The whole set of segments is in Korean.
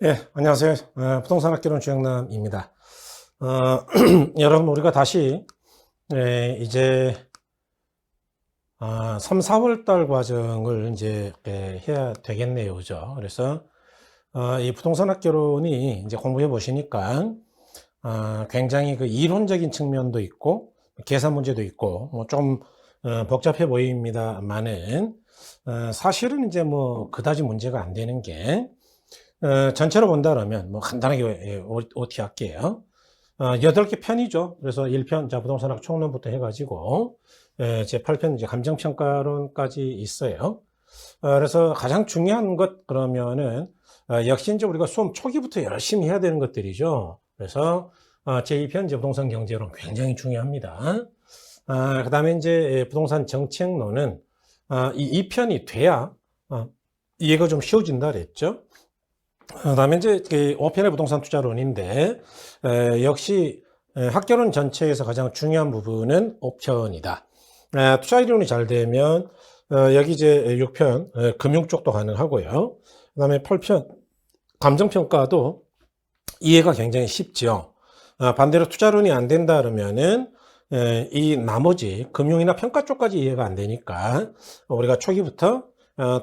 예, 안녕하세요. 부동산 학개론 주영남입니다. 여러분, 우리가 다시, 이제, 3, 4월 달 과정을 이제, 해야 되겠네요. 그죠? 그래서, 이 부동산 학개론이 이제 공부해 보시니까, 굉장히 그 이론적인 측면도 있고, 계산 문제도 있고, 뭐 좀, 복잡해 보입니다만은, 사실은 이제 뭐, 그다지 문제가 안 되는 게, 전체로 본다면 뭐 간단하게 OT 할게요. 8개 편이죠. 그래서 1편, 자, 부동산학 총론부터 해가지고, 제 8편 이제 감정평가론까지 있어요. 그래서 가장 중요한 것 그러면은, 역시 이제 우리가 수험 초기부터 열심히 해야 되는 것들이죠. 그래서, 제2편 이제 부동산 경제론 굉장히 중요합니다. 그 다음에 이제 부동산 정책론은, 이 2편이 돼야, 이해가 좀 쉬워진다 그랬죠. 그다음에 이제 5편의 부동산 투자론인데 역시 학개론 전체에서 가장 중요한 부분은 5편이다. 투자 이론이 잘 되면 여기 이제 6편 금융 쪽도 가능하고요. 그다음에 8편 감정평가도 이해가 굉장히 쉽죠. 반대로 투자론이 안 된다 그러면은 이 나머지 금융이나 평가 쪽까지 이해가 안 되니까 우리가 초기부터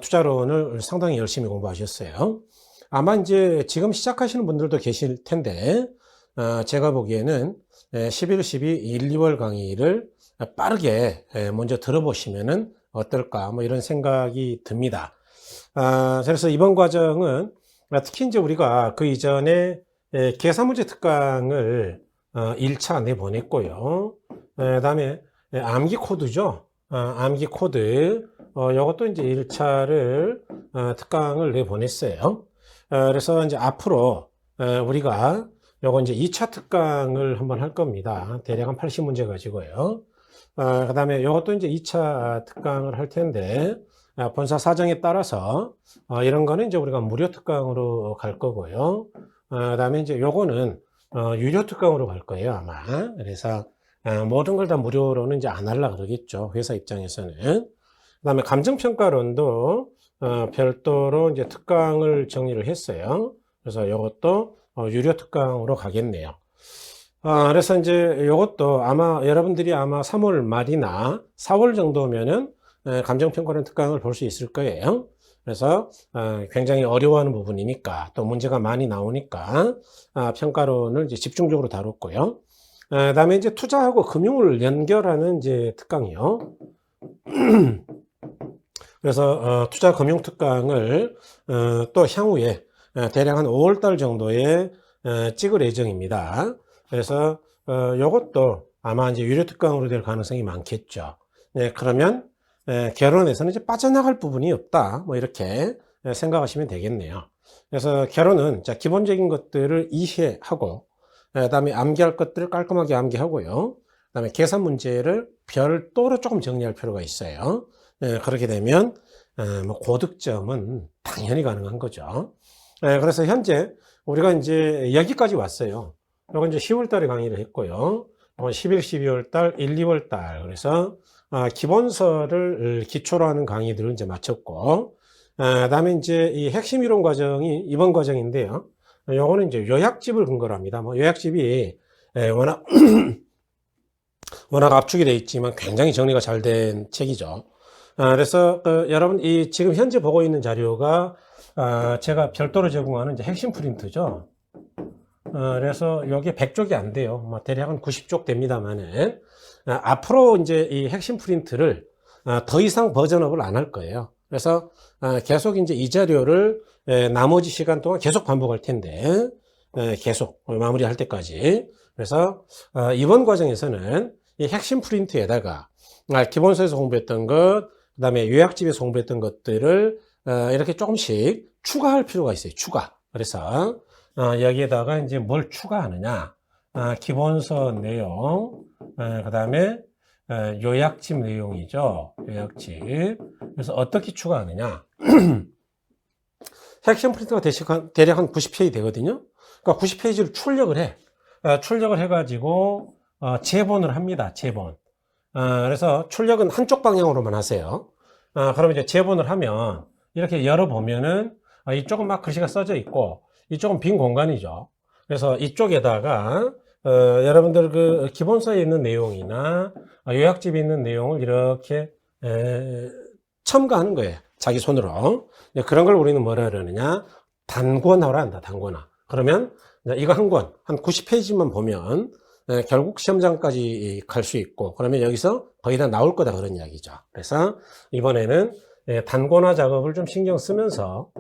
투자론을 상당히 열심히 공부하셨어요. 아마 이제 지금 시작하시는 분들도 계실 텐데, 제가 보기에는 11, 12, 1, 2월 강의를 빠르게 먼저 들어보시면은 어떨까, 뭐 이런 생각이 듭니다. 그래서 이번 과정은 특히 이제 우리가 그 이전에 계산문제 특강을 1차 내보냈고요. 그다음에 암기 코드죠. 암기 코드, 이것도 이제 1차를 특강을 내보냈어요. 그래서 이제 앞으로 우리가 요거 이제 2차 특강을 한번 할 겁니다. 대략 한 80문제 가지고요. 그 다음에 요것도 이제 2차 특강을 할 텐데, 본사 사정에 따라서 이런 거는 이제 우리가 무료 특강으로 갈 거고요. 그 다음에 이제 요거는 유료 특강으로 갈 거예요, 아마. 그래서 모든 걸 다 무료로는 이제 안 하려고 그러겠죠. 회사 입장에서는. 그 다음에 감정평가론도 별도로 이제 특강을 정리를 했어요. 그래서 이것도 유료 특강으로 가겠네요. 그래서 이제 이것도 아마 여러분들이 아마 3월 말이나 4월 정도면은 감정평가론 특강을 볼 수 있을 거예요. 그래서 굉장히 어려워하는 부분이니까 또 문제가 많이 나오니까 평가론을 이제 집중적으로 다뤘고요. 그다음에 이제 투자하고 금융을 연결하는 이제 특강이요. 그래서 투자 금융 특강을 또 향후에 대략 한 5월 달 정도에 찍을 예정입니다. 그래서 요것도 아마 이제 유료 특강으로 될 가능성이 많겠죠. 네, 그러면 결론에서는 이제 빠져나갈 부분이 없다. 뭐 이렇게 생각하시면 되겠네요. 그래서 결론은 자 기본적인 것들을 이해하고 그다음에 암기할 것들을 깔끔하게 암기하고요. 그다음에 계산 문제를 별도로 조금 정리할 필요가 있어요. 그렇게 되면 뭐 고득점은 당연히 가능한 거죠. 그래서 현재 우리가 이제 여기까지 왔어요. 이건 이제 10월 달에 강의를 했고요. 11, 12월 달, 1, 2월 달. 그래서 기본서를 기초로 하는 강의들을 이제 마쳤고, 그다음에 이제 이 핵심 이론 과정이 이번 과정인데요. 요거는 이제 요약집을 근거로 합니다. 뭐 요약집이 워낙 압축이 되어 있지만 굉장히 정리가 잘 된 책이죠. 그래서 여러분 이 지금 현재 보고 있는 자료가 제가 별도로 제공하는 이제 핵심 프린트죠. 그래서 여기 100쪽이 안 돼요. 뭐 대략 한 90쪽 됩니다만은 앞으로 이제 이 핵심 프린트를 더 이상 버전업을 안 할 거예요. 그래서 계속 이제 이 자료를 나머지 시간 동안 계속 반복할 텐데 계속 마무리할 때까지. 그래서 이번 과정에서는 이 핵심 프린트에다가 기본서에서 공부했던 것, 그 다음에 요약집에서 공부했던 것들을 이렇게 조금씩 추가할 필요가 있어요. 추가. 그래서 여기에다가 이제 뭘 추가하느냐. 기본서 내용, 그 다음에 요약집 내용이죠. 요약집. 그래서 어떻게 추가하느냐. 핵심 프린트가 대략 한 90페이지 되거든요. 그러니까 90페이지를 출력을 해. 출력을 해가지고 재본을 합니다. 재본. 그래서 출력은 한쪽 방향으로만 하세요. 그러면 이제 재본을 하면 이렇게 열어보면은 이쪽은 막 글씨가 써져 있고 이쪽은 빈 공간이죠. 그래서 이쪽에다가 여러분들 그 기본서에 있는 내용이나 요약집에 있는 내용을 이렇게 첨가하는 거예요. 자기 손으로. 그런 걸 우리는 뭐라 그러느냐? 단권화라 한다. 단권화. 그러면 이거 한 권, 한 90페이지만 보면 결국 시험장까지 갈 수 있고, 그러면 여기서 거의 다 나올 거다 그런 이야기죠. 그래서 이번에는 단권화 작업을 좀 신경 쓰면서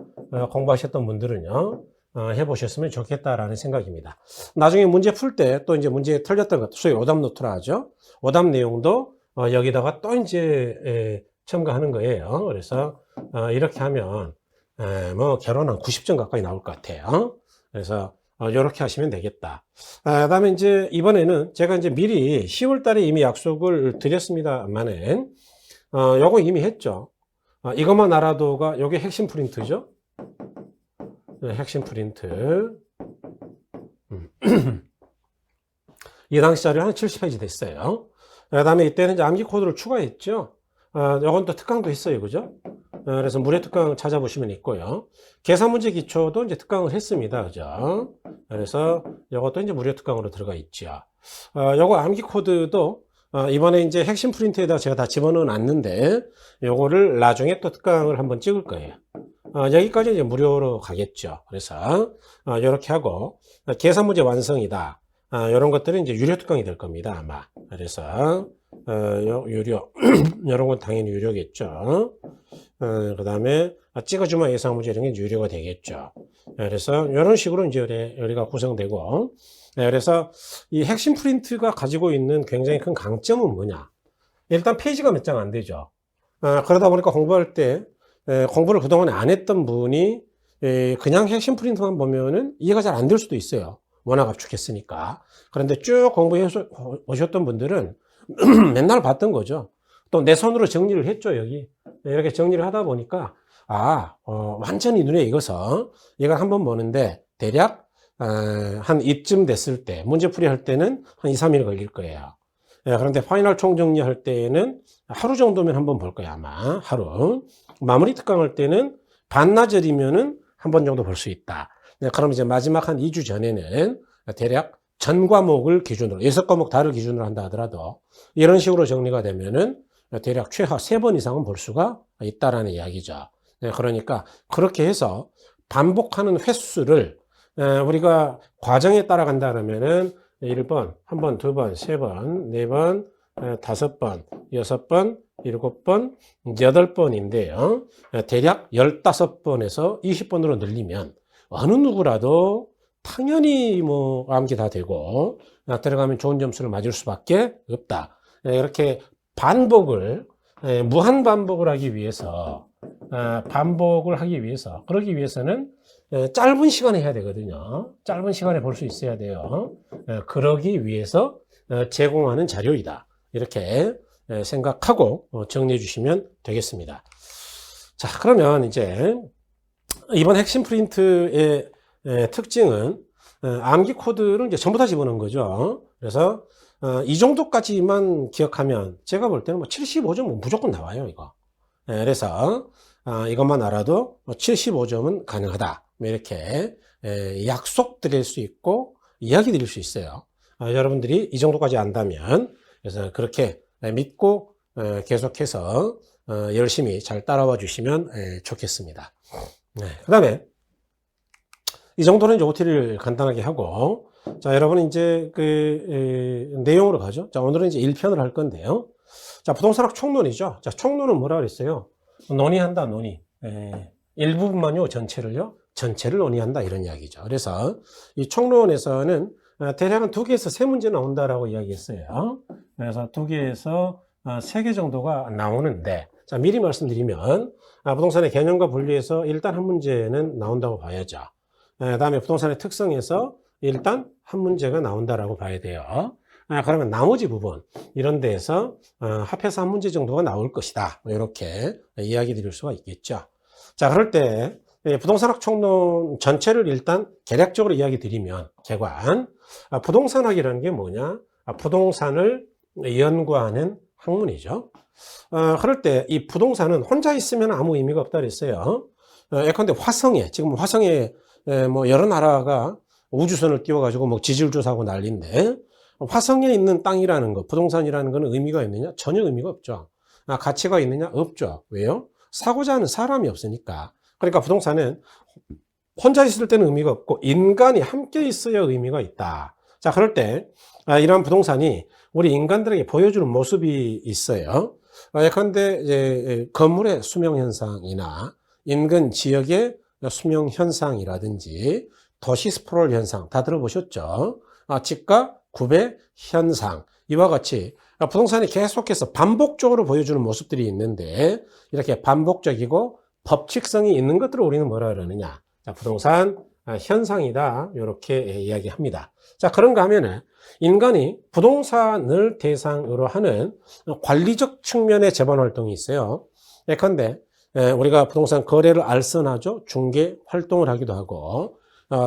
공부하셨던 분들은요, 해보셨으면 좋겠다라는 생각입니다. 나중에 문제 풀 때 또 이제 문제 틀렸던 것, 소위 오답 노트라 하죠. 오답 내용도 여기다가 또 이제 첨가하는 거예요. 그래서 이렇게 하면 뭐 결혼 한 90점 가까이 나올 것 같아요. 그래서 이렇게 하시면 되겠다. 그다음에 이제 이번에는 제가 이제 미리 10월 달에 이미 약속을 드렸습니다만은 요거 이미 했죠. 이것만 알아도가 요게 핵심 프린트죠. 핵심 프린트. 이 당시 자료 한 70페이지 됐어요. 그 다음에 이때는 이제 암기 코드를 추가했죠. 요건 또 특강도 했어요. 그죠? 그래서 무료 특강 찾아보시면 있고요. 계산 문제 기초도 이제 특강을 했습니다. 그죠? 그래서 요것도 이제 무료 특강으로 들어가 있죠. 요거 암기 코드도 이번에 이제 핵심 프린트에다 제가 다 집어넣어 놨는데 요거를 나중에 또 특강을 한번 찍을 거예요. 여기까지 이제 무료로 가겠죠. 그래서 이렇게 하고 계산 문제 완성이다. 이런 것들은 이제 유료 특강이 될 겁니다. 아마. 그래서 유료 이런 건 당연히 유료겠죠. 그 다음에 찍어주마 예상 문제 이런 게 유료가 되겠죠. 그래서 이런 식으로 이제 우리가 구성되고, 그래서 이 핵심 프린트가 가지고 있는 굉장히 큰 강점은 뭐냐? 일단 페이지가 몇 장 안 되죠. 그러다 보니까 공부할 때 공부를 그동안에 안 했던 분이 그냥 핵심 프린트만 보면은 이해가 잘 안 될 수도 있어요. 워낙 압축했으니까. 그런데 쭉 공부해 오셨던 분들은 맨날 봤던 거죠. 또 내 손으로 정리를 했죠, 여기. 이렇게 정리를 하다 보니까, 완전히 눈에 익어서 이걸 한번 보는데, 대략, 한 이쯤 됐을 때, 문제풀이 할 때는 한 2, 3일 걸릴 거예요. 그런데 파이널 총정리할 때는 하루 정도면 한번 볼 거예요, 아마. 하루. 마무리 특강할 때는 반나절이면은 한 번 정도 볼 수 있다. 그럼 이제 마지막 한 2주 전에는 대략 전 과목을 기준으로, 6과목 다를 기준으로 한다 하더라도 이런 식으로 정리가 되면은 대략 최하 3번 이상은 볼 수가 있다라는 이야기죠. 그러니까 그렇게 해서 반복하는 횟수를 우리가 과정에 따라간다 그러면은 1번, 1번, 2번, 3번, 4번, 5번, 6번, 7번, 8번인데요. 대략 15번에서 20번으로 늘리면 어느 누구라도 당연히 뭐 암기 다 되고 들어가면 좋은 점수를 맞을 수밖에 없다. 이렇게 반복을 무한 반복을 하기 위해서 그러기 위해서는 짧은 시간에 해야 되거든요. 짧은 시간에 볼 수 있어야 돼요. 그러기 위해서 제공하는 자료이다. 이렇게 생각하고 정리해 주시면 되겠습니다. 자, 그러면 이제 이번 핵심 프린트의 특징은 암기 코드를 이제 전부 다 집어넣은 거죠. 그래서 이 정도까지만 기억하면 제가 볼 때는 뭐 75점 무조건 나와요, 이거. 그래서 이것만 알아도 75점은 가능하다. 이렇게 약속 드릴 수 있고 이야기 드릴 수 있어요. 여러분들이 이 정도까지 안다면, 그래서 그렇게 믿고 계속해서 열심히 잘 따라와 주시면 좋겠습니다. 그 다음에 이 정도는 이제 OT를 간단하게 하고, 자, 여러분은 이제 내용으로 가죠. 자, 오늘은 이제 1편을 할 건데요. 자, 부동산학 총론이죠. 자, 총론은 뭐라 그랬어요? 논의한다, 논의. 일부분만요, 전체를 논의한다, 이런 이야기죠. 그래서 이 총론에서는 대략 2개에서 3문제 나온다라고 이야기했어요. 그래서 2개에서 3개 정도가 나오는데, 자, 미리 말씀드리면, 부동산의 개념과 분리해서 일단 한 문제는 나온다고 봐야죠. 그 다음에 부동산의 특성에서 일단 한 문제가 나온다라고 봐야 돼요. 그러면 나머지 부분, 이런 데에서 합해서 한 문제 정도가 나올 것이다. 이렇게 이야기 드릴 수가 있겠죠. 자, 그럴 때 부동산학 총론 전체를 일단 개략적으로 이야기 드리면, 개관, 부동산학이라는 게 뭐냐? 부동산을 연구하는 학문이죠. 그럴 때 이 부동산은 혼자 있으면 아무 의미가 없다 그랬어요. 예컨대 화성에, 지금 화성에 뭐 여러 나라가 우주선을 띄워가지고 뭐 지질조사하고 난리인데 화성에 있는 땅이라는 거, 부동산이라는 거는 의미가 있느냐? 전혀 의미가 없죠. 가치가 있느냐? 없죠. 왜요? 사고자 하는 사람이 없으니까. 그러니까 부동산은 혼자 있을 때는 의미가 없고 인간이 함께 있어야 의미가 있다. 자, 그럴 때 이러한 부동산이 우리 인간들에게 보여주는 모습이 있어요. 예컨대 이제 건물의 수명 현상이나 인근 지역의 수명 현상이라든지 도시 스프롤 현상 다 들어보셨죠? 집가 구배 현상 이와 같이 부동산이 계속해서 반복적으로 보여주는 모습들이 있는데 이렇게 반복적이고 법칙성이 있는 것들을 우리는 뭐라 그러느냐? 자, 부동산 현상이다. 이렇게 이야기합니다. 자, 그런가 하면은 인간이 부동산을 대상으로 하는 관리적 측면의 재반 활동이 있어요. 예컨대 우리가 부동산 거래를 알선하죠. 중개 활동을 하기도 하고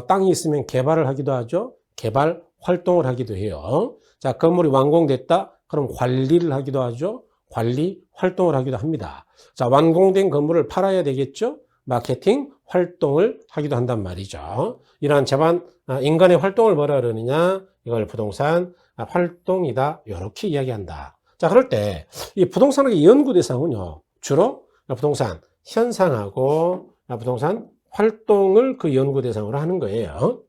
땅이 있으면 개발을 하기도 하죠. 개발 활동을 하기도 해요. 자, 건물이 완공됐다. 그럼 관리를 하기도 하죠. 관리 활동을 하기도 합니다. 자, 완공된 건물을 팔아야 되겠죠. 마케팅 활동을 하기도 한단 말이죠. 이러한 재반 인간의 활동을 뭐라 그러느냐? 이걸 부동산 활동이다. 이렇게 이야기한다. 자, 그럴 때 이 부동산의 연구 대상은요. 주로 부동산 현상하고 부동산 활동을 그 연구 대상으로 하는 거예요.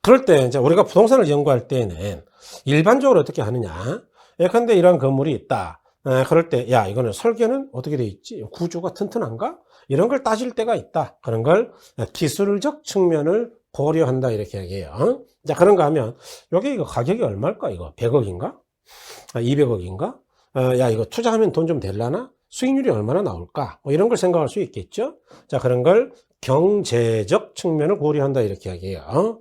그럴 때 이제 우리가 부동산을 연구할 때는 일반적으로 어떻게 하느냐? 예컨대 이런 건물이 있다. 그럴 때 야, 이거는 설계는 어떻게 돼 있지? 구조가 튼튼한가? 이런 걸 따질 때가 있다. 그런 걸 기술적 측면을 고려한다 이렇게 얘기해요. 자, 그런가 하면 여기 이거 가격이 얼마일까? 이거 100억인가? 200억인가? 야, 이거 투자하면 돈 좀 될라나? 수익률이 얼마나 나올까? 뭐 이런 걸 생각할 수 있겠죠? 자, 그런 걸 경제적 측면을 고려한다 이렇게 얘기해요.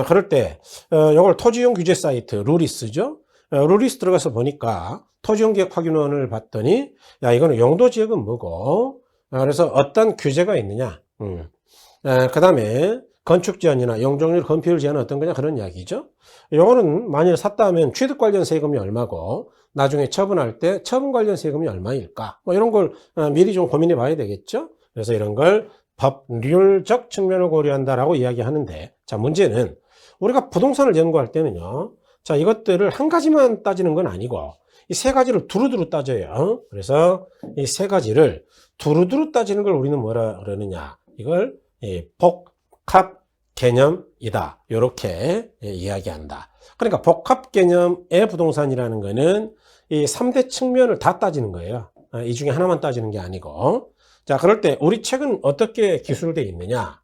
그럴 때 이걸 토지용 규제 사이트 루리스죠. 루리스 들어가서 보니까 토지용 계획 확인원을 봤더니 야, 이거는 용도 지역은 뭐고 그래서 어떤 규제가 있느냐. 그 다음에 건축 제한이나 용적률 건폐율 제한은 어떤 거냐 그런 이야기죠. 요거는 만일 샀다 하면 취득 관련 세금이 얼마고 나중에 처분할 때 처분 관련 세금이 얼마일까 뭐 이런 걸 미리 좀 고민해 봐야 되겠죠. 그래서 이런 걸 법률적 측면을 고려한다라고 이야기하는데 자, 문제는 우리가 부동산을 연구할 때는요. 자, 이것들을 한 가지만 따지는 건 아니고 이 세 가지를 두루두루 따져요. 그래서 이 세 가지를 두루두루 따지는 걸 우리는 뭐라 그러느냐. 이걸 복합 개념이다. 이렇게 이야기한다. 그러니까 복합 개념의 부동산이라는 거는 이 3대 측면을 다 따지는 거예요. 이 중에 하나만 따지는 게 아니고. 자, 그럴 때 우리 책은 어떻게 기술되어 있느냐.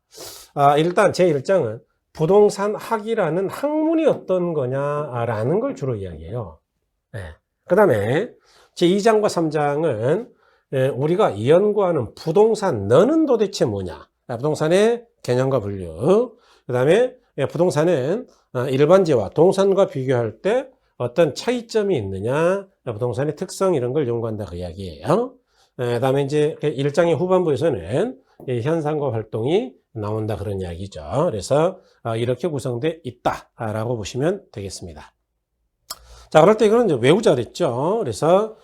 일단 제 1장은 부동산 학이라는 학문이 어떤 거냐라는 걸 주로 이야기해요. 네. 그 다음에 제 2장과 3장은 우리가 연구하는 부동산 너는 도대체 뭐냐. 부동산의 개념과 분류. 그 다음에 부동산은 일반지와 동산과 비교할 때 어떤 차이점이 있느냐. 부동산의 특성 이런 걸 연구한다 그 이야기예요. 그 다음에 이제 1장의 후반부에서는 현상과 활동이 나온다 그런 이야기죠. 그래서 이렇게 구성되어 있다라고 보시면 되겠습니다. 자, 그럴 때 이거는 이제 외우자 그랬죠. 그래서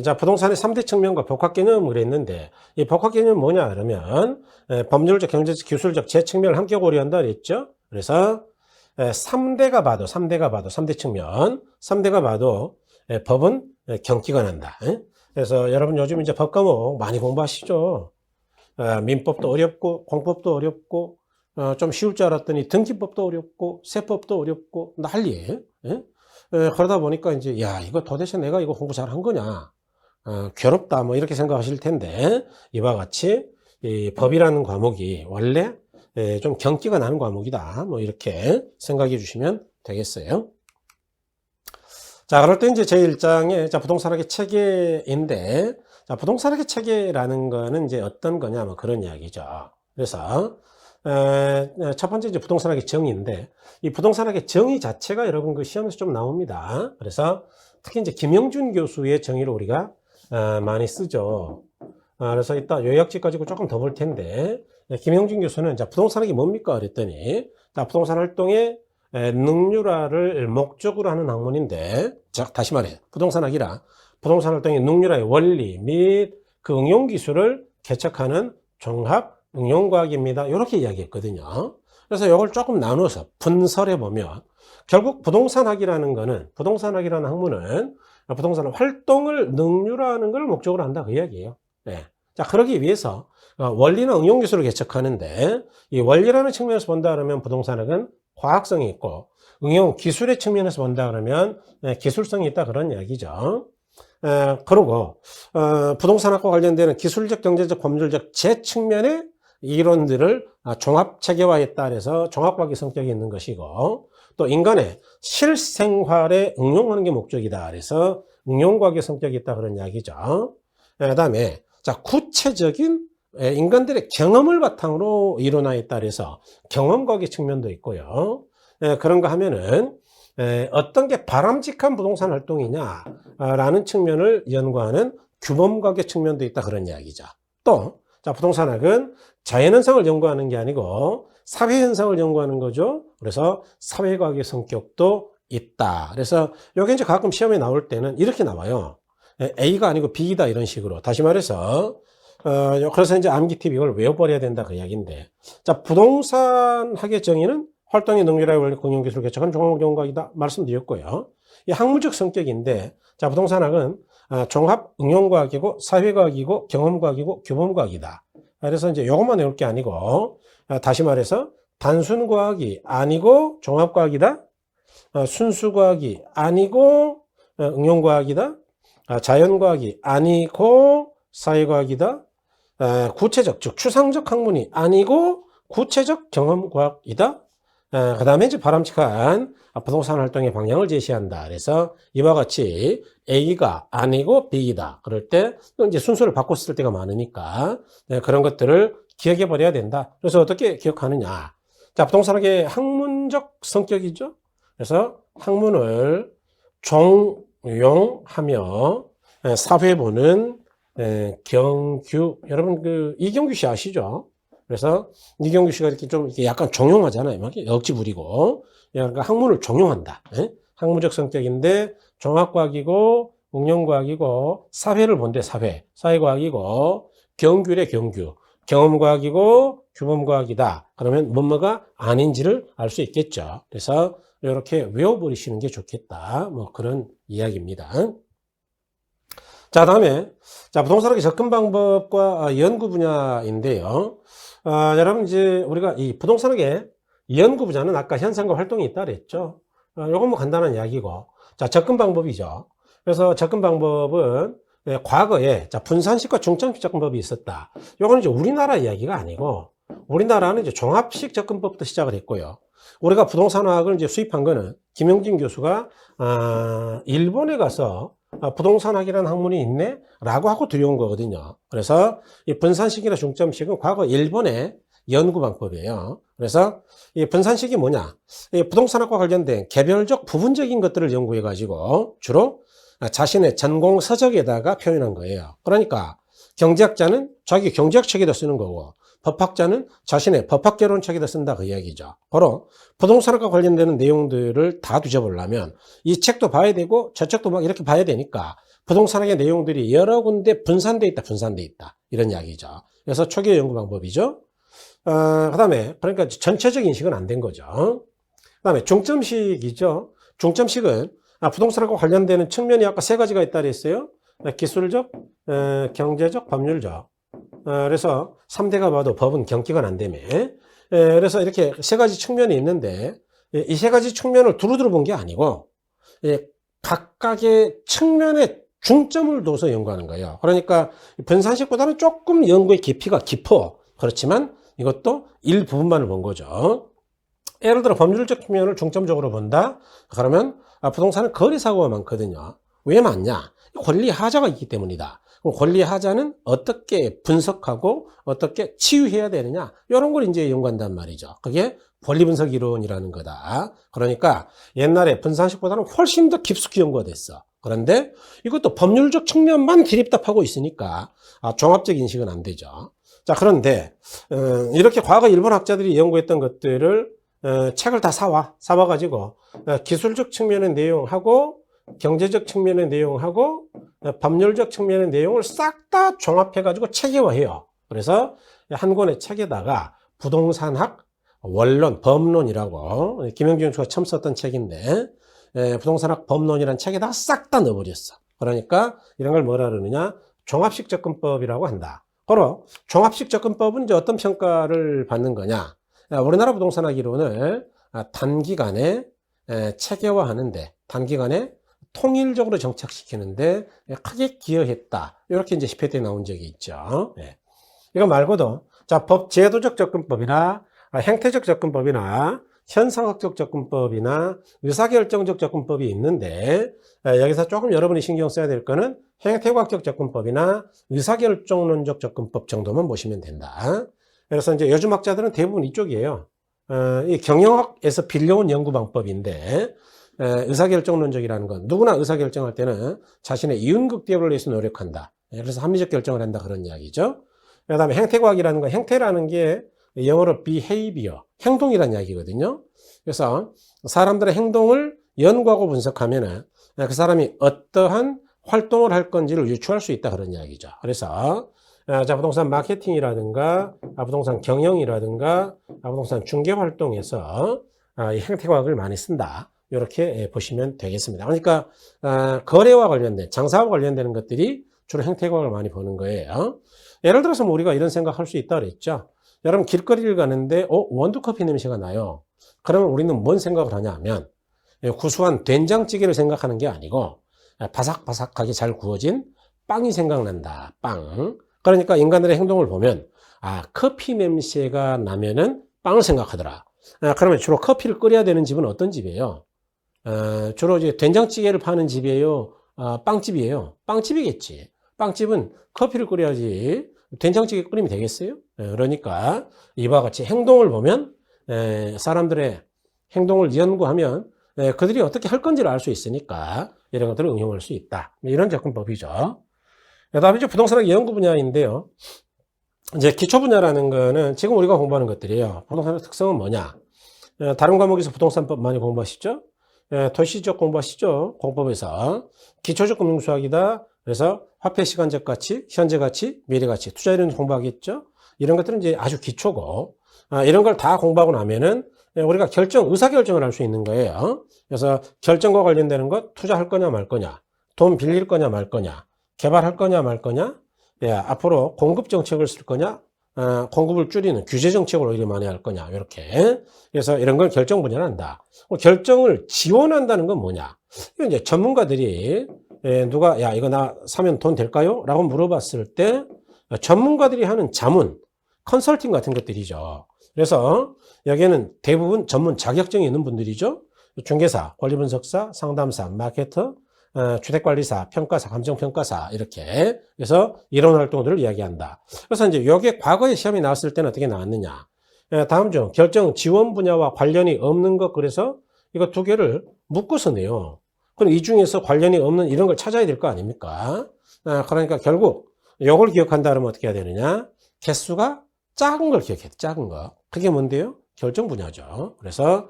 자, 부동산의 3대 측면과 복합 개념을 그랬는데 이 복합 개념은 뭐냐 그러면 법률적, 경제적, 기술적 제 측면을 함께 고려한다 그랬죠. 그래서 3대가 봐도 3대 측면 3대가 봐도 법은 경기가 난다. 그래서 여러분 요즘 이제 법 과목 많이 공부하시죠. 민법도 어렵고 공법도 어렵고 좀 쉬울 줄 알았더니 등기법도 어렵고 세법도 어렵고 난리예요. 그러다 보니까 이제 야, 이거 도대체 내가 이거 공부 잘한 거냐, 괴롭다 뭐 이렇게 생각하실 텐데 이와 같이 이 법이라는 과목이 원래 좀 경기가 나는 과목이다 뭐 이렇게 생각해 주시면 되겠어요. 자, 그럴 때 이제 제 1장에 자, 부동산학의 체계인데 자, 부동산학의 체계라는 거는 이제 어떤 거냐 뭐 그런 이야기죠. 그래서 첫 번째 이제 부동산학의 정의인데 이 부동산학의 정의 자체가 여러분 그 시험에서 좀 나옵니다. 그래서 특히 이제 김영준 교수의 정의를 우리가 많이 쓰죠. 그래서 이따 요약지 가지고 조금 더 볼 텐데 김영준 교수는 자, 부동산학이 뭡니까 그랬더니 자, 부동산 활동의 능률화를 목적으로 하는 학문인데 자, 다시 말해 부동산학이라 부동산 활동의 능률화의 원리 및 그 응용 기술을 개척하는 종합 응용과학입니다. 이렇게 이야기했거든요. 그래서 이걸 조금 나눠서 분설해 보면 결국 부동산학이라는 거는 부동산학이라는 학문은 부동산 활동을 능률화하는 걸 목적으로 한다 그 이야기예요. 네. 자, 그러기 위해서 원리나 응용 기술을 개척하는데 이 원리라는 측면에서 본다 그러면 부동산학은 과학성이 있고 응용 기술의 측면에서 본다 그러면 기술성이 있다 그런 이야기죠. 그리고 부동산학과 관련되는 기술적, 경제적, 법률적 제 측면의 이론들을 종합 체계화했다 해서 종합과학의 성격이 있는 것이고 또 인간의 실생활에 응용하는 게 목적이다 그래서 응용과학의 성격이 있다 그런 이야기죠. 그 다음에 자 구체적인 인간들의 경험을 바탕으로 이론화했다 그래서 경험과학의 측면도 있고요. 그런가 하면은 어떤 게 바람직한 부동산 활동이냐라는 측면을 연구하는 규범과학의 측면도 있다 그런 이야기죠. 또 자, 부동산학은 자연현상을 연구하는 게 아니고 사회현상을 연구하는 거죠. 그래서 사회과학의 성격도 있다. 그래서 이게 이제 가끔 시험에 나올 때는 이렇게 나와요. A가 아니고 B이다 이런 식으로. 다시 말해서 그래서 이제 암기 팁 이걸 외워버려야 된다 그 이야기인데 자, 부동산학의 정의는 활동의 능률화의 원리 응용기술을 개척한 종합경영과학이다 말씀드렸고요. 이 학문적 성격인데 자, 부동산학은 종합 응용과학이고 사회과학이고 경험과학이고 규범과학이다. 그래서 이제 요것만 외울 게 아니고 다시 말해서 단순과학이 아니고 종합과학이다. 순수과학이 아니고 응용과학이다. 자연과학이 아니고 사회과학이다. 구체적 즉 추상적 학문이 아니고 구체적 경험과학이다. 그 다음에 이제 바람직한 부동산 활동의 방향을 제시한다. 그래서 이와 같이 A가 아니고 B이다. 그럴 때 또 이제 순서를 바꿨을 때가 많으니까 그런 것들을 기억해 버려야 된다. 그래서 어떻게 기억하느냐. 자, 부동산학의 학문적 성격이죠. 그래서 학문을 종용하며 사회 보는 경규. 여러분 그 이경규 씨 아시죠? 그래서 이경규 씨가 이렇게 좀 약간 종용하잖아요. 막 억지 부리고. 그러니까 학문을 종용한다. 학문적 성격인데 종합과학이고 응용과학이고 사회를 본대 사회. 사회과학이고 경규래 경규. 경험과학이고 규범과학이다. 그러면 뭐뭐가 아닌지를 알 수 있겠죠. 그래서 이렇게 외워버리시는 게 좋겠다. 뭐 그런 이야기입니다. 자, 다음에 자, 부동산학의 접근 방법과 연구 분야인데요. 여러분 이제 우리가 이 부동산학의 연구 분야는 아까 현상과 활동이 있다 그랬죠. 요건 뭐 간단한 이야기고. 자, 접근 방법이죠. 그래서 접근 방법은 과거에 자, 분산식과 중점식 접근법이 있었다. 요건 이제 우리나라 이야기가 아니고 우리나라는 이제 종합식 접근법부터 시작을 했고요. 우리가 부동산학을 이제 수입한 거는 김용진 교수가 일본에 가서 부동산학이라는 학문이 있네? 라고 하고 들여온 거거든요. 그래서 이 분산식이나 중점식은 과거 일본의 연구 방법이에요. 그래서 이 분산식이 뭐냐? 이 부동산학과 관련된 개별적 부분적인 것들을 연구해 가지고 주로 자신의 전공 서적에다가 표현한 거예요. 그러니까 경제학자는 자기 경제학 책에다 쓰는 거고 법학자는 자신의 법학개론 책에다 쓴다 그 이야기죠. 바로 부동산학과 관련되는 내용들을 다 뒤져보려면 이 책도 봐야 되고 저 책도 막 이렇게 봐야 되니까 부동산학의 내용들이 여러 군데 분산돼 있다 이런 이야기죠. 그래서 초기의 연구 방법이죠. 그 다음에 그러니까 전체적 인식은 안 된 거죠. 그 다음에 중점식이죠. 중점식은 부동산학과 관련되는 측면이 아까 세 가지가 있다 그랬어요. 기술적, 경제적, 법률적. 그래서 3대가 봐도 법은 경기가 안 되며. 그래서 이렇게 세 가지 측면이 있는데 이 세 가지 측면을 두루두루 본 게 아니고 각각의 측면에 중점을 둬서 연구하는 거예요. 그러니까 분산식보다는 조금 연구의 깊이가 깊어. 그렇지만 이것도 일부분만을 본 거죠. 예를 들어 법률적 측면을 중점적으로 본다. 그러면 부동산은 거래사고가 많거든요. 왜 많냐? 권리하자가 있기 때문이다. 그럼 권리하자는 어떻게 분석하고 어떻게 치유해야 되느냐? 이런 걸 이제 연구한단 말이죠. 그게 권리분석 이론이라는 거다. 그러니까 옛날에 분산식보다는 훨씬 더 깊숙이 연구가 됐어. 그런데 이것도 법률적 측면만 기립답하고 있으니까 종합적 인식은 안 되죠. 자, 그런데 이렇게 과거 일본 학자들이 연구했던 것들을 책을 다 사와가지고 기술적 측면의 내용하고 경제적 측면의 내용하고 법률적 측면의 내용을 싹 다 종합해가지고 체계화해요. 그래서 한 권의 책에다가 부동산학 원론, 법론이라고 김영준 교수가 처음 썼던 책인데 부동산학 법론이라는 책에다가 싹 다 넣어버렸어. 그러니까 이런 걸 뭐라 그러느냐? 종합식 접근법이라고 한다. 바로 종합식 접근법은 이제 어떤 평가를 받는 거냐? 우리나라 부동산학 이론을 단기간에 체계화하는데, 단기간에 통일적으로 정착시키는데 크게 기여했다. 이렇게 이제 10회 때 나온 적이 있죠. 이거 말고도 자, 제도적 접근법이나 행태적 접근법이나 현상학적 접근법이나 의사결정적 접근법이 있는데 여기서 조금 여러분이 신경 써야 될 거는 행태과학적 접근법이나 의사결정론적 접근법 정도만 보시면 된다. 그래서 이제 요즘 학자들은 대부분 이쪽이에요. 이 경영학에서 빌려온 연구 방법인데 의사결정론적이라는 건 누구나 의사결정할 때는 자신의 이윤극대화를 위해서 노력한다. 그래서 합리적 결정을 한다 그런 이야기죠. 그 다음에 행태과학이라는 건 행태라는 게 영어로 behavior, 행동이라는 이야기거든요. 그래서 사람들의 행동을 연구하고 분석하면은 그 사람이 어떠한 활동을 할 건지를 유추할 수 있다 그런 이야기죠. 그래서 자, 부동산 마케팅이라든가 부동산 경영이라든가 부동산 중개 활동에서 이 행태과학을 많이 쓴다. 이렇게 보시면 되겠습니다. 그러니까 거래와 관련된, 장사와 관련되는 것들이 주로 행태과학을 많이 보는 거예요. 예를 들어서 뭐 우리가 이런 생각할 수 있다 그랬죠. 여러분 길거리를 가는데 원두커피 냄새가 나요. 그러면 우리는 뭔 생각을 하냐 하면 구수한 된장찌개를 생각하는 게 아니고 바삭바삭하게 잘 구워진 빵이 생각난다. 빵. 그러니까 인간들의 행동을 보면 커피 냄새가 나면은 빵을 생각하더라. 그러면 주로 커피를 끓여야 되는 집은 어떤 집이에요? 주로 이제 된장찌개를 파는 집이에요? 빵집이에요? 빵집이겠지. 빵집은 커피를 끓여야지 된장찌개 끓이면 되겠어요? 그러니까 이와 같이 행동을 보면 사람들의 행동을 연구하면 그들이 어떻게 할 건지를 알 수 있으니까 이런 것들을 응용할 수 있다. 이런 접근법이죠. 그다음에 이제 부동산학 연구 분야인데요. 이제 기초 분야라는 거는 지금 우리가 공부하는 것들이에요. 부동산의 특성은 뭐냐? 다른 과목에서 부동산법 많이 공부하시죠? 도시적 공부하시죠? 공법에서 기초적 금융수학이다. 그래서 화폐 시간적 가치, 현재 가치, 미래 가치, 투자 이론 공부하겠죠? 이런 것들은 이제 아주 기초고 이런 걸 다 공부하고 나면은 우리가 의사결정을 할 수 있는 거예요. 그래서 결정과 관련되는 것, 투자할 거냐 말 거냐, 돈 빌릴 거냐 말 거냐, 개발할 거냐 말 거냐, 앞으로 공급 정책을 쓸 거냐, 공급을 줄이는 규제 정책을 오히려 많이 할 거냐, 이렇게. 그래서 이런 걸 결정 분야로 한다. 결정을 지원한다는 건 뭐냐? 이건 이제 전문가들이 누가 이거 나 사면 돈 될까요? 라고 물어봤을 때 전문가들이 하는 자문, 컨설팅 같은 것들이죠. 그래서 여기에는 대부분 전문 자격증이 있는 분들이죠. 중개사, 권리분석사, 상담사, 마케터, 주택관리사, 평가사, 감정평가사 이렇게 그래서 이런 활동들을 이야기한다. 그래서 이제 이게 과거에 시험이 나왔을 때는 어떻게 나왔느냐? 다음 중 결정 지원 분야와 관련이 없는 것 그래서 이거 두 개를 묶어서 내요. 그럼 이 중에서 관련이 없는 이런 걸 찾아야 될 거 아닙니까? 그러니까 결국 이걸 기억한다 그러면 어떻게 해야 되느냐? 개수가 작은 걸 기억해야 돼. 작은 거. 그게 뭔데요? 결정 분야죠. 그래서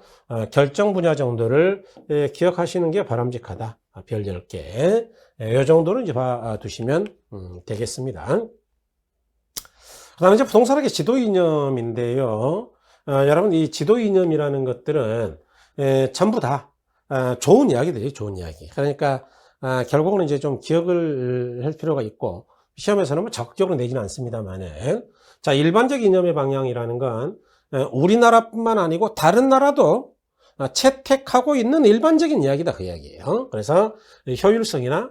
결정 분야 정도를 기억하시는 게 바람직하다. 별 10개. 이 정도는 이제 봐두시면 되겠습니다. 그 다음에 이제 부동산학의 지도 이념인데요. 여러분, 이 지도 이념이라는 것들은 전부 다 좋은 이야기들이에요. 좋은 이야기. 그러니까 결국은 이제 좀 기억을 할 필요가 있고 시험에서는 뭐 적극적으로 내지는 않습니다만은 자, 일반적 이념의 방향이라는 건 우리나라뿐만 아니고 다른 나라도 채택하고 있는 일반적인 이야기다 그 이야기예요. 그래서 효율성이나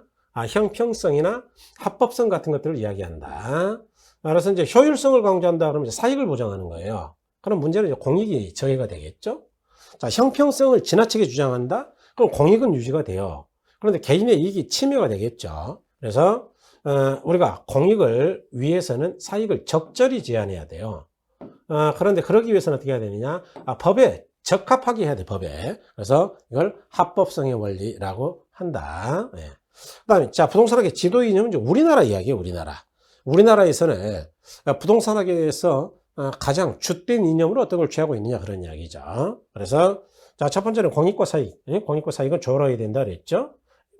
형평성이나 합법성 같은 것들을 이야기한다. 그래서 이제 효율성을 강조한다 그러면 이제 사익을 보장하는 거예요. 그럼 문제는 이제 공익이 정의가 되겠죠. 자, 형평성을 지나치게 주장한다? 그럼 공익은 유지가 돼요. 그런데 개인의 이익이 침해가 되겠죠. 그래서 우리가 공익을 위해서는 사익을 적절히 제한해야 돼요. 그런데 그러기 위해서는 어떻게 해야 되느냐? 법에 적합하게 해야 돼, 법에. 그래서 이걸 합법성의 원리라고 한다. 그 다음에, 자, 부동산학의 지도 이념은 이제 우리나라 이야기예요, 우리나라. 우리나라에서는 부동산학에서 가장 주된 이념으로 어떤 걸 취하고 있느냐, 그런 이야기죠. 그래서, 자, 첫 번째는 공익과 사익. 공익과 사익은 조율해야 된다 그랬죠.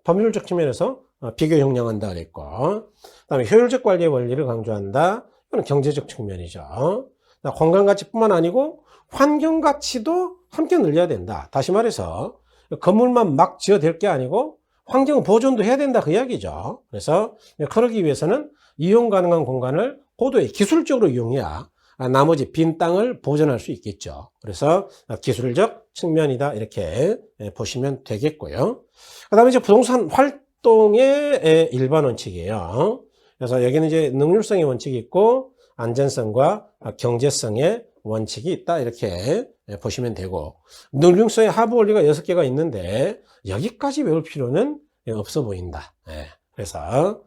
법률적 측면에서 비교 형량한다 그랬고, 그 다음에 효율적 관리의 원리를 강조한다. 이건 경제적 측면이죠. 공간 가치뿐만 아니고 환경 가치도 함께 늘려야 된다. 다시 말해서 건물만 막 지어댈 게 아니고 환경 보존도 해야 된다 그 이야기죠. 그래서 그러기 위해서는 이용 가능한 공간을 고도의 기술적으로 이용해야 나머지 빈 땅을 보존할 수 있겠죠. 그래서 기술적 측면이다 이렇게 보시면 되겠고요. 그 다음에 이제 부동산 활동의 일반 원칙이에요. 그래서 여기는 이제 능률성의 원칙이 있고 안전성과 경제성의 원칙이 있다 이렇게 보시면 되고, 능률성의 하부 원리가 6개가 있는데 여기까지 외울 필요는 없어 보인다. 그래서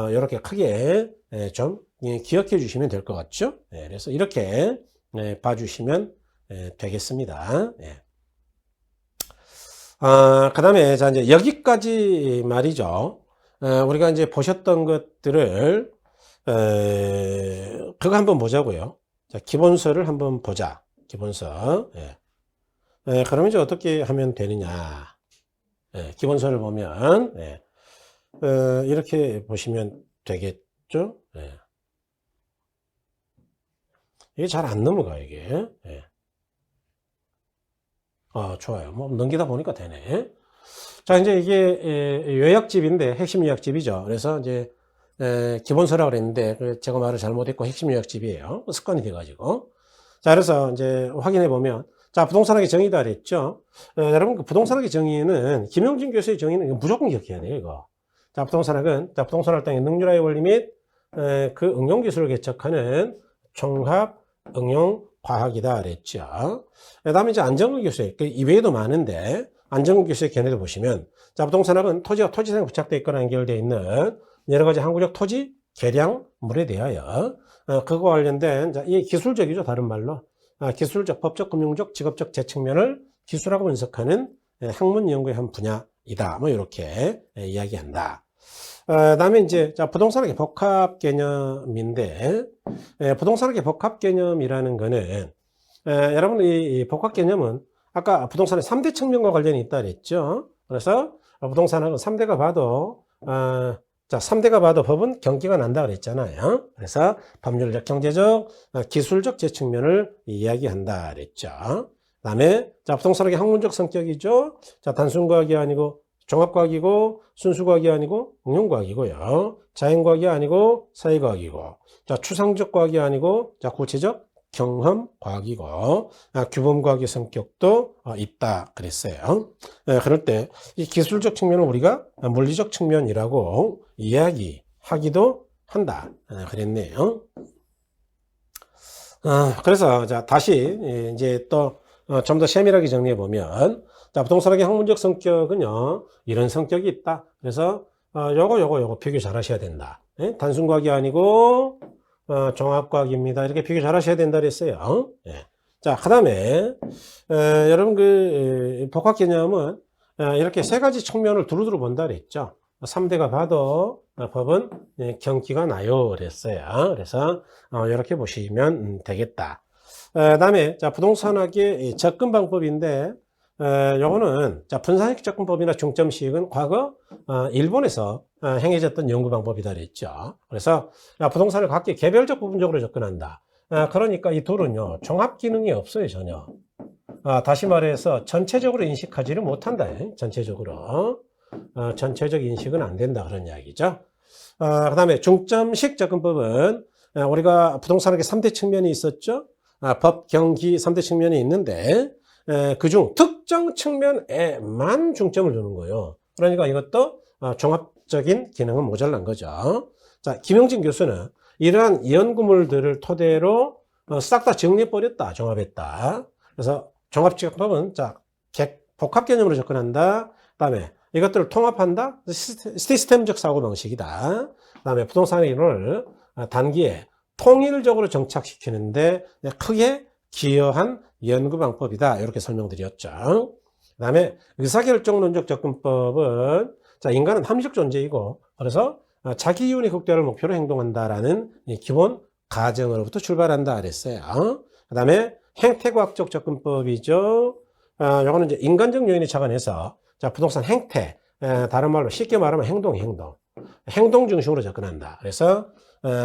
이렇게 크게 좀 기억해 주시면 될 것 같죠. 그래서 이렇게 봐주시면 되겠습니다. 그 다음에 자 이제 여기까지 말이죠. 우리가 이제 보셨던 것들을 그거 한번 보자고요. 자, 기본서를 한번 보자. 기본서. 그러면 이제 어떻게 하면 되느냐. 기본서를 보면 이렇게 보시면 되겠죠. 이게 잘 안 넘어가 이게. 좋아요. 뭐 넘기다 보니까 되네. 자, 이제 이게 요약집인데 핵심 요약집이죠. 그래서 이제 기본서라고 그랬는데 제가 말을 잘못했고 핵심 요약집이에요. 습관이 돼가지고. 자, 그래서 이제 확인해 보면, 자, 부동산학의 정의다 그랬죠. 여러분, 그 부동산학의 정의는 김용진 교수의 정의는 무조건 기억해야 돼요, 이거. 자, 부동산학은 자, 부동산 활동의 능률화의 원리 및 그 응용 기술을 개척하는 종합 응용 과학이다 그랬죠. 그다음에 이제 안정근 교수의 그 이외에도 많은데 안정근 교수의 견해도 보시면, 자, 부동산학은 토지와 토지상에 부착되어 있거나 연결되어 있는 여러 가지 항구적 토지 계량물에 대하여 그거 관련된 이 기술적이죠. 다른 말로 기술적, 법적, 금융적, 직업적 제 측면을 기술하고 분석하는 학문 연구의 한 분야이다. 뭐 이렇게 이야기한다. 그다음에 이제 자, 부동산학의 복합 개념인데 부동산학의 복합 개념이라는 거는 여러분 이 복합 개념은 아까 부동산의 3대 측면과 관련이 있다 그랬죠. 그래서 부동산학은 3대가 봐도 자, 3대가 봐도 법은 경기가 난다 그랬잖아요. 그래서 법률적, 경제적, 기술적 제 측면을 이야기한다 그랬죠. 그다음에 자, 부동산학의 학문적 성격이죠. 자, 단순과학이 아니고 종합과학이고 순수과학이 아니고 응용과학이고요. 자연과학이 아니고 사회과학이고, 자, 추상적 과학이 아니고 자, 구체적 경험과학이고, 규범과학의 성격도 있다 그랬어요. 그럴 때 이 기술적 측면을 우리가 물리적 측면이라고 이야기하기도 한다 그랬네요. 그래서 자, 다시 이제 또 좀 더 세밀하게 정리해 보면, 자, 부동산학의 학문적 성격은요 이런 성격이 있다. 그래서 요거 비교 잘 하셔야 된다. 단순과학이 아니고 종합과학입니다. 이렇게 비교 잘 하셔야 된다 그랬어요. 자, 그 다음에 여러분 그 복합 개념은 이렇게 세 가지 측면을 두루두루 본다 그랬죠. 3대가 봐도 법은 경기가 나요 그랬어요. 그래서 이렇게 보시면 되겠다. 그 다음에 자, 부동산학의 접근 방법인데 요거는 자, 분산식 접근법이나 중점식은 과거 일본에서 행해졌던 연구 방법이다 그랬죠. 그래서 부동산을 각기 개별적 부분적으로 접근한다. 그러니까 이 둘은요 종합 기능이 없어요 전혀. 다시 말해서 전체적으로 인식하지를 못한다. 전체적으로 전체적 인식은 안 된다 그런 이야기죠. 그 다음에 중점식 접근법은 우리가 부동산학의 3대 측면이 있었죠. 법, 경기 3대 측면이 있는데 그중 특정 측면에만 중점을 두는 거예요. 그러니까 이것도 종합적인 기능은 모자란 거죠. 자, 김용진 교수는 이러한 연구물들을 토대로 싹 다 정리해버렸다, 종합했다. 그래서 종합적법은 자, 복합 개념으로 접근한다. 그 다음에 이것들을 통합한다. 시스템적 사고방식이다. 그 다음에 부동산의 이론을 단기에 통일적으로 정착시키는데 크게 기여한 연구방법이다. 이렇게 설명드렸죠. 그 다음에 의사결정론적 접근법은 자, 인간은 합리적 존재이고 그래서 자기 이윤의 극대화를 목표로 행동한다라는 기본 가정으로부터 출발한다 그랬어요. 그 다음에 행태과학적 접근법이죠. 요거는 이제 인간적 요인에 착안해서 자, 부동산 행태, 다른 말로 쉽게 말하면 행동 중심으로 접근한다. 그래서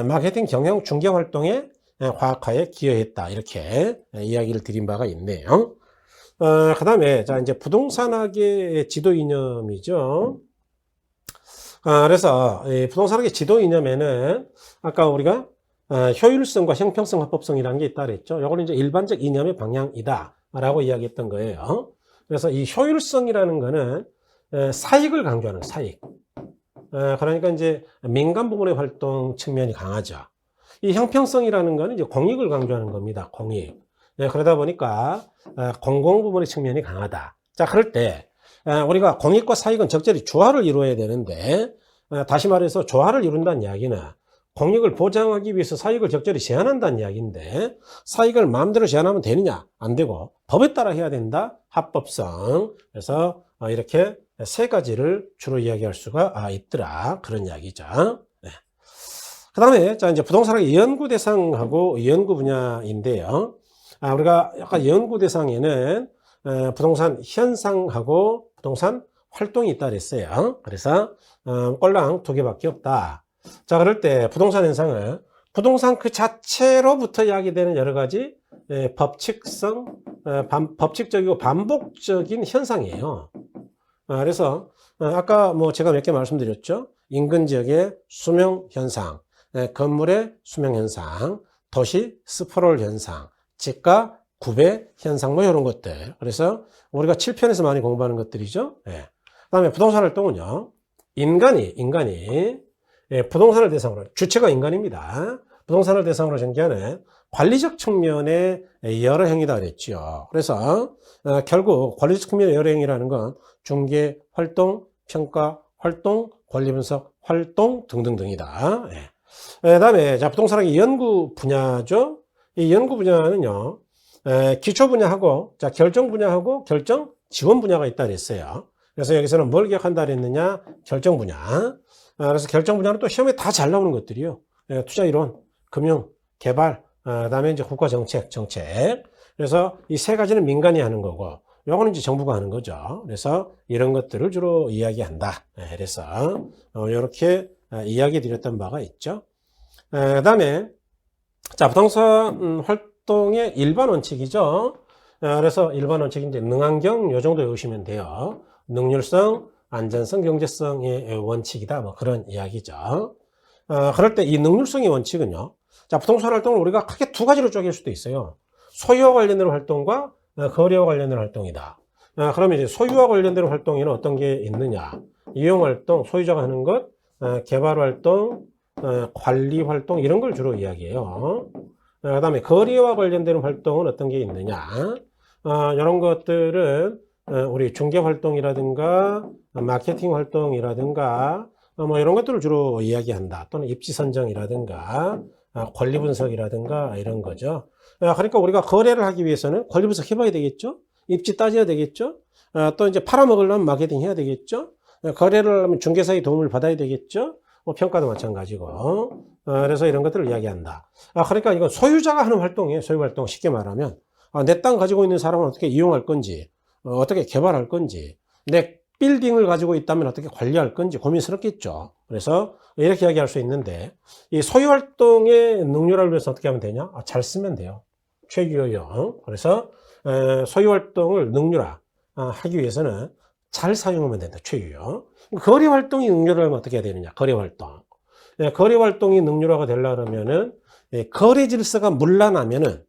마케팅 경영 중개 활동의 화학화에 기여했다. 이렇게 이야기를 드린 바가 있네요. 그 다음에, 자, 이제 부동산학의 지도 이념이죠. 그래서, 이 부동산학의 지도 이념에는, 아까 우리가, 효율성과 형평성, 합법성이라는 게 있다 그랬죠. 이거는 이제 일반적 이념의 방향이다. 라고 이야기했던 거예요. 그래서 이 효율성이라는 거는, 사익을 강조하는 사익. 그러니까 이제 민간 부문의 활동 측면이 강하죠. 이 형평성이라는 거는 이제 공익을 강조하는 겁니다. 공익. 그러다 보니까 공공 부문의 측면이 강하다. 자, 그럴 때 우리가 공익과 사익은 적절히 조화를 이루어야 되는데, 다시 말해서 조화를 이룬다는 이야기는 공익을 보장하기 위해서 사익을 적절히 제한한다는 이야기인데, 사익을 마음대로 제한하면 되느냐? 안 되고 법에 따라 해야 된다. 합법성. 그래서 이렇게 세 가지를 주로 이야기할 수가 있더라. 그런 이야기죠. 네. 그 다음에, 자, 이제 부동산학의 연구 대상하고 연구 분야인데요. 우리가 약간 연구 대상에는 부동산 현상하고 부동산 활동이 있다 그랬어요. 그래서 꼴랑 두 개밖에 없다. 자, 그럴 때 부동산 현상은 부동산 그 자체로부터 야기되는 여러 가지 법칙성, 법칙적이고 반복적인 현상이에요. 그래서 아까 뭐 제가 몇 개 말씀드렸죠. 인근 지역의 수명 현상, 건물의 수명 현상, 도시 스프롤 현상, 집가 구배 현상, 뭐 이런 것들. 그래서 우리가 7편에서 많이 공부하는 것들이죠. 그 다음에 부동산 활동은요, 인간이 부동산을 대상으로, 주체가 인간입니다. 부동산을 대상으로 전개하는 관리적 측면의 여러 행위다 그랬죠. 그래서 결국 관리적 측면의 여러 행위라는 건 중개 활동, 평가 활동, 권리 분석 활동 등등등이다. 그 다음에 자, 부동산학의 연구 분야죠. 이 연구 분야는요, 기초 분야하고, 자, 결정 분야하고 결정 지원 분야가 있다 그랬어요. 그래서 여기서는 뭘 기억한다 그랬느냐? 결정 분야. 그래서 결정 분야는 또 시험에 다 잘 나오는 것들이요. 투자 이론, 금융, 개발, 그다음에 이제 국가 정책. 그래서 이 세 가지는 민간이 하는 거고, 요거는 이제 정부가 하는 거죠. 그래서 이런 것들을 주로 이야기한다. 그래서 이렇게 이야기 드렸던 바가 있죠. 그다음에 자, 부동산 활동의 일반 원칙이죠. 그래서 일반 원칙이 이제 능환경 요 정도 외우시면 돼요. 능률성, 안전성, 경제성의 원칙이다. 뭐 그런 이야기죠. 그럴 때 이 능률성의 원칙은요. 자, 부동산 활동을 우리가 크게 두 가지로 쪼갤 수도 있어요. 소유와 관련된 활동과 거래와 관련된 활동이다. 그러면 이제 소유와 관련된 활동에는 어떤 게 있느냐? 이용 활동, 소유자가 하는 것, 개발 활동, 관리 활동 이런 걸 주로 이야기해요. 그 다음에 거래와 관련된 활동은 어떤 게 있느냐? 이런 것들은 우리 중개 활동이라든가 마케팅 활동이라든가 뭐 이런 것들을 주로 이야기한다. 또는 입지 선정이라든가 권리 분석이라든가 이런 거죠. 그러니까 우리가 거래를 하기 위해서는 권리 분석 해봐야 되겠죠. 입지 따져야 되겠죠. 또 이제 팔아먹으려면 마케팅 해야 되겠죠. 거래를 하면 중개사의 도움을 받아야 되겠죠. 뭐 평가도 마찬가지고. 그래서 이런 것들을 이야기한다. 그러니까 이건 소유자가 하는 활동이에요. 소유 활동 쉽게 말하면 내 땅 가지고 있는 사람은 어떻게 이용할 건지, 어떻게 개발할 건지, 내 빌딩을 가지고 있다면 어떻게 관리할 건지 고민스럽겠죠. 그래서 이렇게 이야기할 수 있는데, 이 소유 활동의 능률화를 위해서 어떻게 하면 되냐? 잘 쓰면 돼요. 최규효형. 그래서 소유 활동을 능률화 하기 위해서는 잘 사용하면 된다. 최유효. 거래 활동이 능률화하면 어떻게 해야 되느냐? 거래 활동. 거래 활동이 능률화가 되려면은 거래 질서가 문란하면은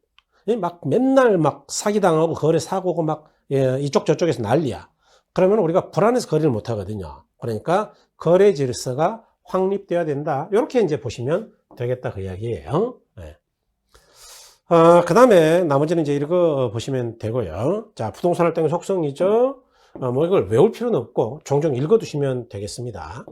막 맨날 막 사기당하고 거래 사고고 막 이쪽 저쪽에서 난리야. 그러면 우리가 불안해서 거래를 못 하거든요. 그러니까 거래 질서가 확립돼야 된다. 이렇게 이제 보시면 되겠다. 그 이야기예요. 그 다음에 나머지는 이제 이거 보시면 되고요. 자, 부동산 활동의 속성이죠. 뭐 이걸 외울 필요는 없고 종종 읽어두시면 되겠습니다.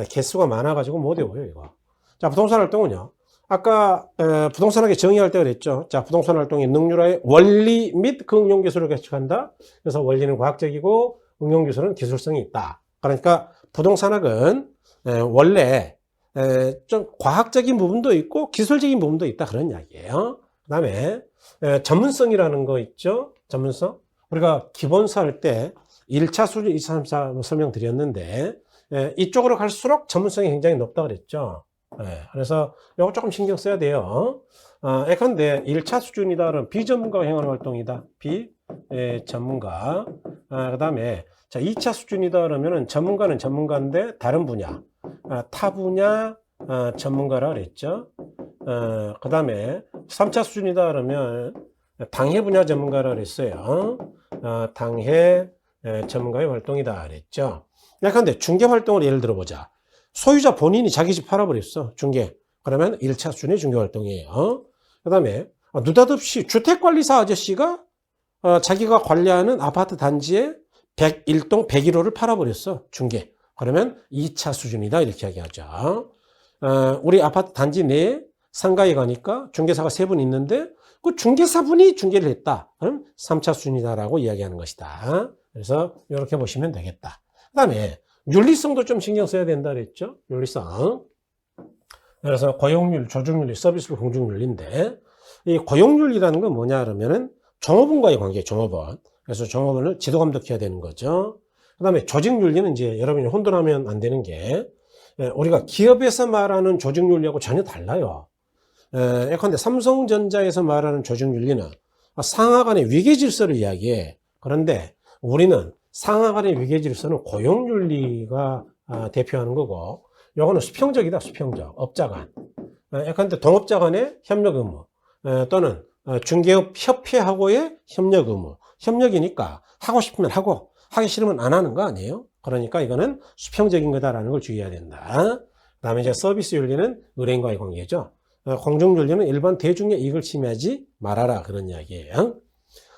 개수가 많아가지고 못 외워요, 이거. 자, 부동산 활동은요. 아까 부동산학에 정의할 때 그랬죠. 자, 부동산 활동의 능률화의 원리 및 그 응용 기술을 개척한다. 그래서 원리는 과학적이고 응용 기술은 기술성이 있다. 그러니까 부동산학은 원래 좀 과학적인 부분도 있고 기술적인 부분도 있다. 그런 이야기예요. 그 다음에 전문성이라는 거 있죠. 전문성. 우리가 기본서 할 때 1차 수준, 2차, 3차 설명드렸는데 이쪽으로 갈수록 전문성이 굉장히 높다 그랬죠. 예, 그래서 요거 조금 신경 써야 돼요. 예컨대 1차 수준이다. 그러면 비전문가가 행하는 활동이다. 비전문가. 그 다음에 자, 2차 수준이다. 그러면은 전문가는 전문가인데 다른 분야. 타 분야 전문가라 그랬죠. 그 다음에 3차 수준이다. 그러면 당해 분야 전문가라 그랬어요. 당해 전문가의 활동이다 그랬죠. 예컨대 중개 활동을 예를 들어 보자. 소유자 본인이 자기 집 팔아버렸어. 중개. 그러면 1차 수준의 중개 활동이에요. 그 다음에 느닷없이 주택관리사 아저씨가 자기가 관리하는 아파트 단지에 101동 101호를 팔아버렸어. 중개. 그러면 2차 수준이다. 이렇게 이야기하죠. 우리 아파트 단지 내에 상가에 가니까 중개사가 3분 있는데 그 중개사분이 중개를 했다. 그럼 3차 수준이다라고 이야기하는 것이다. 그래서 이렇게 보시면 되겠다. 그 다음에 윤리성도 좀 신경 써야 된다 그랬죠. 윤리성. 그래서 고용윤리, 조직윤리, 서비스 공중윤리인데 이 고용윤리라는 건 뭐냐 그러면은 종업원과의 관계, 종업원. 그래서 종업원을 지도 감독해야 되는 거죠. 그 다음에 조직윤리는 이제 여러분이 혼돈하면 안 되는 게 우리가 기업에서 말하는 조직윤리하고 전혀 달라요. 예컨대 삼성전자에서 말하는 조직윤리는 상하 간의 위계질서를 이야기해. 그런데 우리는 상하 간의 위계질서는 고용윤리가 대표하는 거고 요거는 수평적이다. 수평적. 업자 간. 예컨대 동업자 간의 협력 의무 또는 중개업 협회하고의 협력 의무. 협력이니까 하고 싶으면 하고 하기 싫으면 안 하는 거 아니에요? 그러니까 이거는 수평적인 거다라는 걸 주의해야 된다. 그 다음에 이제 서비스 윤리는 의뢰인과의 관계죠. 공중윤리는 일반 대중의 이익을 침해하지 말아라. 그런 이야기예요.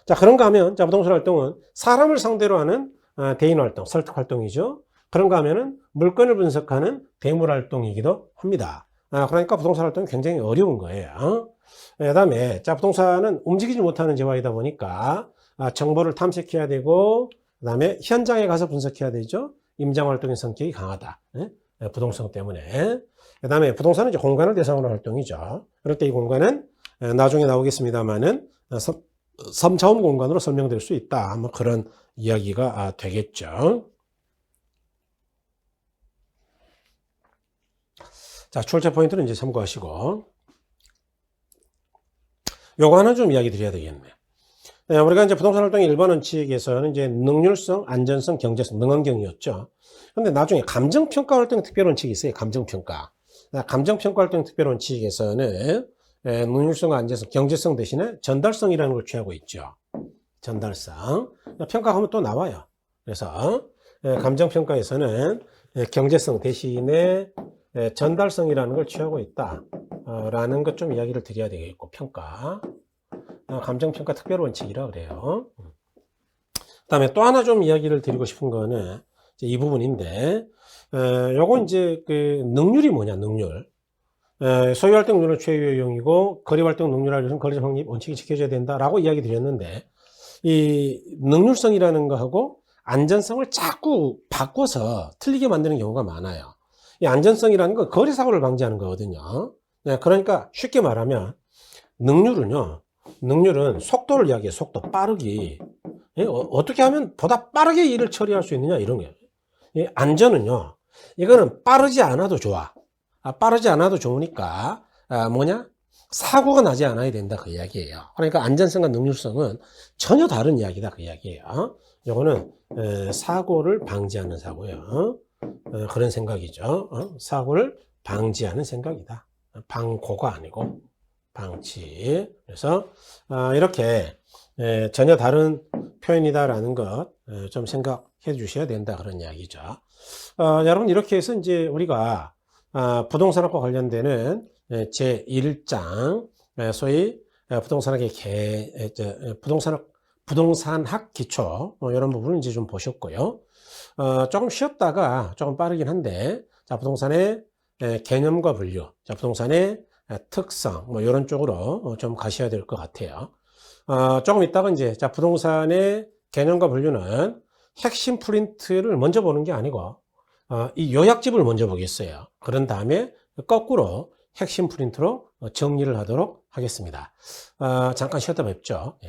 자, 그런가 하면, 자, 부동산 활동은 사람을 상대로 하는 대인 활동, 설득 활동이죠. 그런가 하면은 물건을 분석하는 대물 활동이기도 합니다. 그러니까 부동산 활동이 굉장히 어려운 거예요. 그 다음에, 자, 부동산은 움직이지 못하는 재화이다 보니까 정보를 탐색해야 되고, 그 다음에 현장에 가서 분석해야 되죠. 임장 활동의 성격이 강하다. 부동산 때문에. 그 다음에 부동산은 이제 공간을 대상으로 한 활동이죠. 그럴 때 이 공간은 나중에 나오겠습니다만은 3차원 공간으로 설명될 수 있다. 뭐 그런 이야기가 되겠죠. 자, 출제 포인트는 이제 참고하시고. 요거 하나 좀 이야기 드려야 되겠네. 우리가 이제 부동산 활동의 1번 원칙에서는 이제 능률성, 안전성, 경제성, 능원경이었죠. 근데 나중에 감정평가 활동 특별 원칙이 있어요. 감정평가. 감정평가 활동 특별 원칙에서는 능률성과 안전성, 경제성 대신에 전달성이라는 걸 취하고 있죠. 전달성. 평가하면 또 나와요. 그래서 감정평가에서는 경제성 대신에 전달성이라는 걸 취하고 있다. 라는 것 좀 이야기를 드려야 되겠고, 평가. 감정평가 특별 원칙이라 그래요. 그 다음에 또 하나 좀 이야기를 드리고 싶은 거는 이 부분인데, 요건 이제 그 능률이 뭐냐, 능률. 소유활동 능률은 최유효용이고, 거래활동 능률하려면 거래적 확립 원칙이 지켜져야 된다라고 이야기 드렸는데, 이 능률성이라는 거하고 안전성을 자꾸 바꿔서 틀리게 만드는 경우가 많아요. 이 안전성이라는 건 거래사고를 방지하는 거거든요. 그러니까 쉽게 말하면, 능률은 속도를 이야기해, 속도, 빠르기. 어떻게 하면 보다 빠르게 일을 처리할 수 있느냐, 이런 거예요. 안전은요, 이거는 빠르지 않아도 좋아. 빠르지 않아도 좋으니까, 사고가 나지 않아야 된다, 그 이야기예요. 그러니까 안전성과 능률성은 전혀 다른 이야기다, 그 이야기예요. 이거는, 사고를 방지하는 사고예요. 그런 생각이죠. 사고를 방지하는 생각이다. 방고가 아니고, 방치. 그래서, 이렇게, 전혀 다른 표현이다라는 것, 좀 생각해 주셔야 된다, 그런 이야기죠. 여러분, 이렇게 해서 이제 우리가, 부동산학과 관련되는 제1장, 소위 부동산학 기초, 이런 부분을 이제 좀 보셨고요. 조금 쉬었다가 조금 빠르긴 한데, 자, 부동산의 개념과 분류, 자, 부동산의 특성, 이런 쪽으로 좀 가셔야 될 것 같아요. 조금 있다가 이제, 자, 부동산의 개념과 분류는 핵심 프린트를 먼저 보는 게 아니고, 이 요약집을 먼저 보겠어요. 그런 다음에 거꾸로 핵심 프린트로 정리를 하도록 하겠습니다. 잠깐 쉬었다 뵙죠. 예.